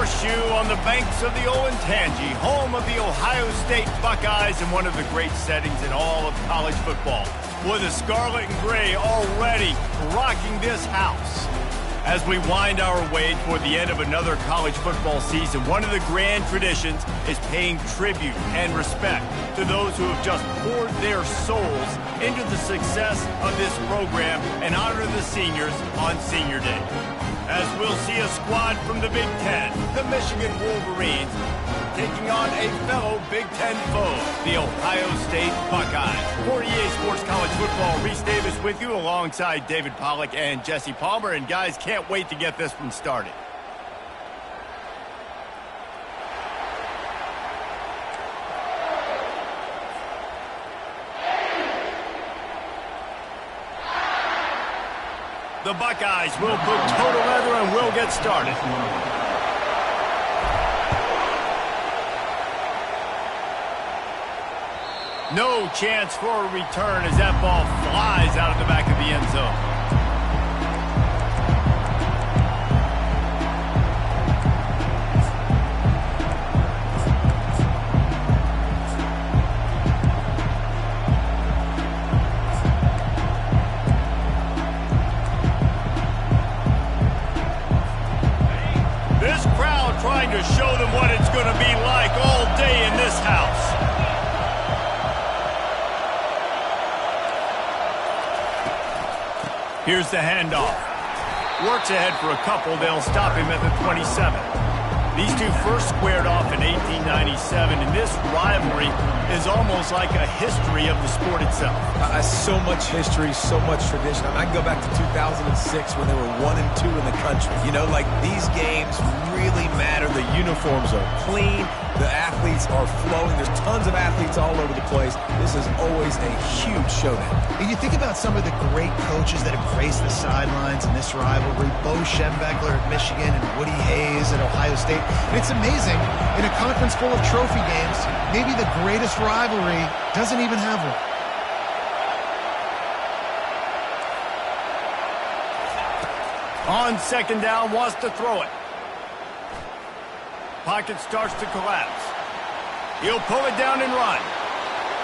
horseshoe on the banks of the Olentangy, home of the Ohio State Buckeyes and one of the great settings in all of college football. With the scarlet and gray already rocking this house. As we wind our way toward the end of another college football season, one of the grand traditions is paying tribute and respect to those who have just poured their souls into the success of this program and honor the seniors on Senior Day. As we'll see a squad from the Big Ten, the Michigan Wolverines, taking on a fellow Big Ten foe, the Ohio State Buckeyes. For EA Sports College Football, Reese Davis with you alongside David Pollack and Jesse Palmer. And guys, can't wait to get this one started. The Buckeyes will put total leather and will get started. No chance for a return as that ball flies out of the back of the end zone. This crowd trying to show them what it's going to be like all day in this house. Here's the handoff. Works ahead for a couple. They'll stop him at the 27. These two first squared off in 1897, and this rivalry is almost like a history of the sport itself. So much history, so much tradition. I can go back to 2006 when they were 1-2 in the country. You know, like these games really matter. The uniforms are clean. The athletes are flowing. There's tons of athletes all over the place. This is always a huge showdown. And you think about some of the great coaches that have graced the sidelines in this rivalry. Bo Schembechler at Michigan and Woody Hayes at Ohio State. And it's amazing, in a conference full of trophy games, maybe the greatest rivalry doesn't even have one. On second down, wants to throw it. Pocket starts to collapse. He'll pull it down and run.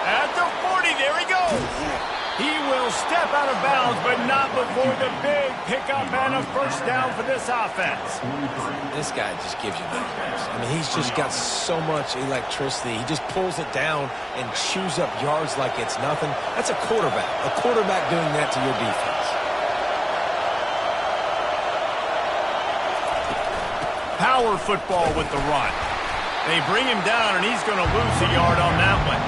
At the 40, there he goes. He will step out of bounds, but not before the big pickup and a first down for this offense. This guy just gives you nightmares. I mean, he's just got so much electricity. He just pulls it down and chews up yards like it's nothing. That's a quarterback. A quarterback doing that to your defense. Power football with the run. They bring him down, and he's going to lose a yard on that one.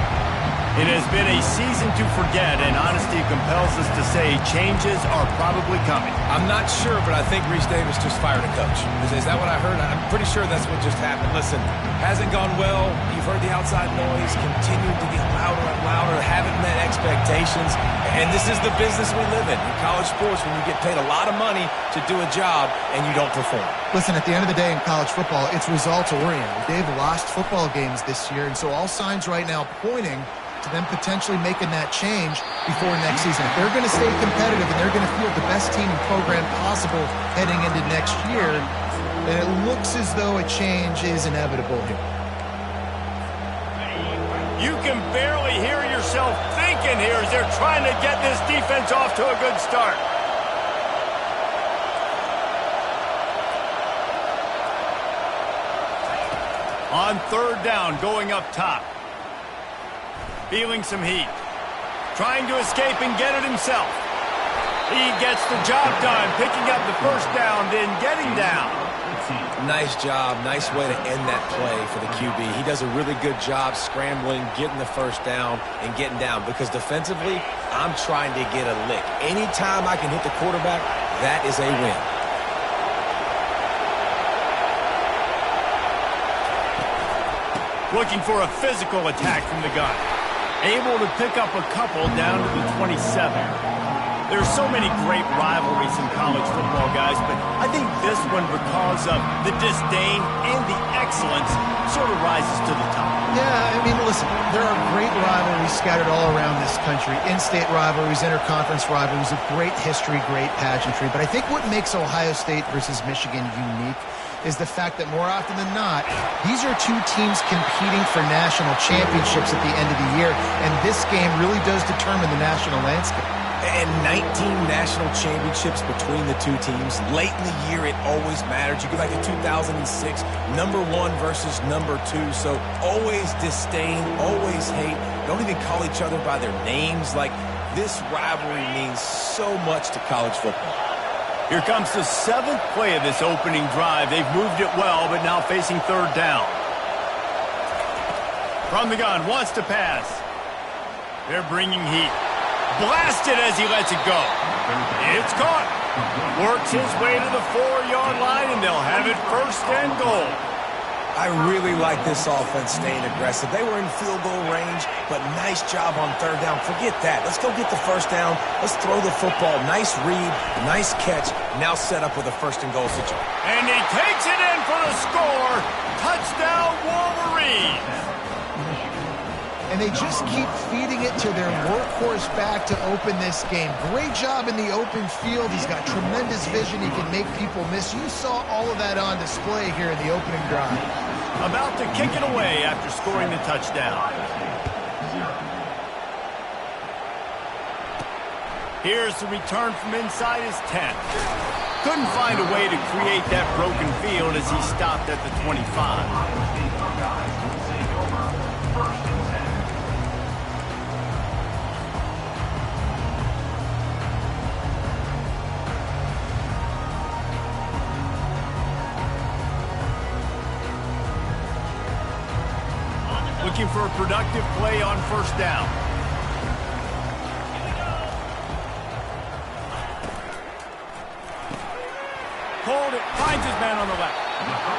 It has been a season to forget, and honesty compels us to say changes are probably coming. I'm not sure, but I think Reese Davis just fired a coach. Is that what I heard? I'm pretty sure that's what just happened. Listen, hasn't gone well. You've heard the outside noise, continued to get louder and louder, haven't met expectations, and this is the business we live in college sports, when you get paid a lot of money to do a job and you don't perform. Listen, at the end of the day in college football, it's results-oriented. They've lost football games this year, and so all signs right now pointing to them potentially making that change before next season. If they're going to stay competitive and they're going to field the best team and program possible heading into next year, then it looks as though a change is inevitable here. You can barely hear yourself thinking here as they're trying to get this defense off to a good start. On third down, going up top. Feeling some heat. Trying to escape and get it himself. He gets the job done, picking up the first down, then getting down. Nice job. Nice way to end that play for the QB. He does a really good job scrambling, getting the first down, and getting down. Because defensively, I'm trying to get a lick. Anytime I can hit the quarterback, that is a win. Looking for a physical attack from the gun. Able to pick up a couple down to the 27. There's so many great rivalries in college football, guys, but I think this one, because of the disdain and the excellence, sort of rises to the top. Yeah, I mean, listen, there are great rivalries scattered all around this country. In-state rivalries, interconference rivalries, of great history, great pageantry. But I think what makes Ohio State versus Michigan unique is the fact that more often than not, these are two teams competing for national championships at the end of the year, and this game really does determine the national landscape. And 19 national championships between the two teams. Late in the year, it always mattered. You go back to 2006, number 1 versus number 2. So always disdain, always hate. Don't even call each other by their names. Like, this rivalry means so much to college football. Here comes the 7th play of this opening drive. They've moved it well, but now facing 3rd down. From the gun, wants to pass. They're bringing heat. Blasted as he lets it go. It's caught. Works his way to the 4-yard line, and they'll have it 1st and goal. I really like this offense staying aggressive. They were in field goal range, but nice job on 3rd down. Forget that. Let's go get the 1st down. Let's throw the football. Nice read, nice catch. Now set up with a 1st and goal situation. And he takes it in for the score. Touchdown, Wolverines. And they just keep feeding it to their workhorse back to open this game. Great job in the open field. He's got tremendous vision. He can make people miss. You saw all of that on display here in the opening drive. About to kick it away after scoring the touchdown. Here's the return from inside his 10. Couldn't find a way to create that broken field as he stopped at the 25. Looking for a productive play on 1st down. Called it, finds his man on the left.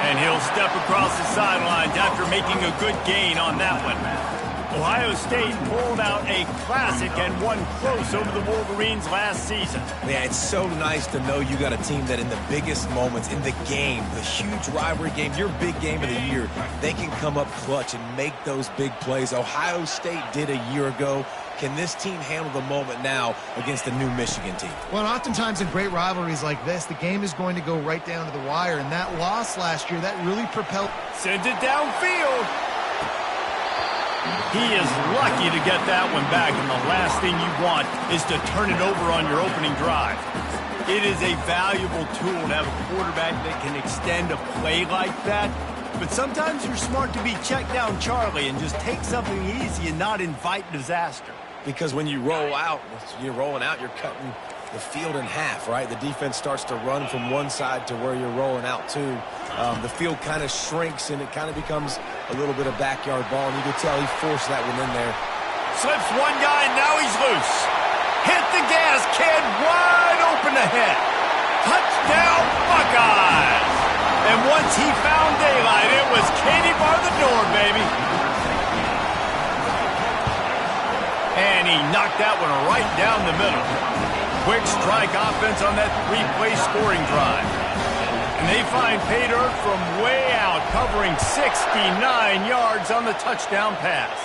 And he'll step across the sidelines after making a good gain on that one. Ohio State pulled out a classic and won close over the Wolverines last season. Yeah, it's so nice to know you got a team that in the biggest moments in the game, the huge rivalry game, your big game of the year, they can come up clutch and make those big plays. Ohio State did a year ago. Can this team handle the moment now against the new Michigan team? Well, oftentimes in great rivalries like this, the game is going to go right down to the wire, and that loss last year, that really propelled. Sends it downfield. He is lucky to get that one back, and the last thing you want is to turn it over on your opening drive. It is a valuable tool to have a quarterback that can extend a play like that, but sometimes you're smart to be check down Charlie and just take something easy and not invite disaster. Because when you roll out, you're rolling out, you're cutting the field in half, right? The defense starts to run from one side to where you're rolling out to. The field kind of shrinks, and it kind of becomes a little bit of backyard ball, and you can tell he forced that one in there. Slips one guy, and now he's loose. Hit the gas, kid, wide open ahead. Touchdown, Buckeyes! And once he found daylight, it was Katie bar the door, baby. And he knocked that one right down the middle. Quick strike offense on that 3-play scoring drive. And they find pay dirt from way out, covering 69 yards on the touchdown pass.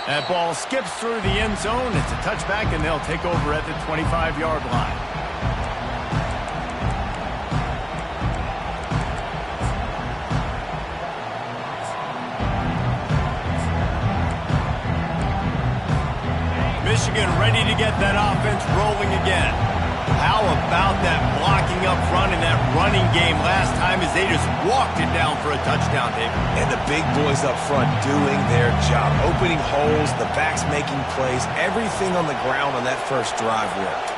That ball skips through the end zone. It's a touchback, and they'll take over at the 25-yard line. Michigan ready to get that offense rolling again. How about that blocking up front and that running game last time as they just walked it down for a touchdown, David? And the big boys up front doing their job. Opening holes, the backs making plays, everything on the ground on that first drive worked.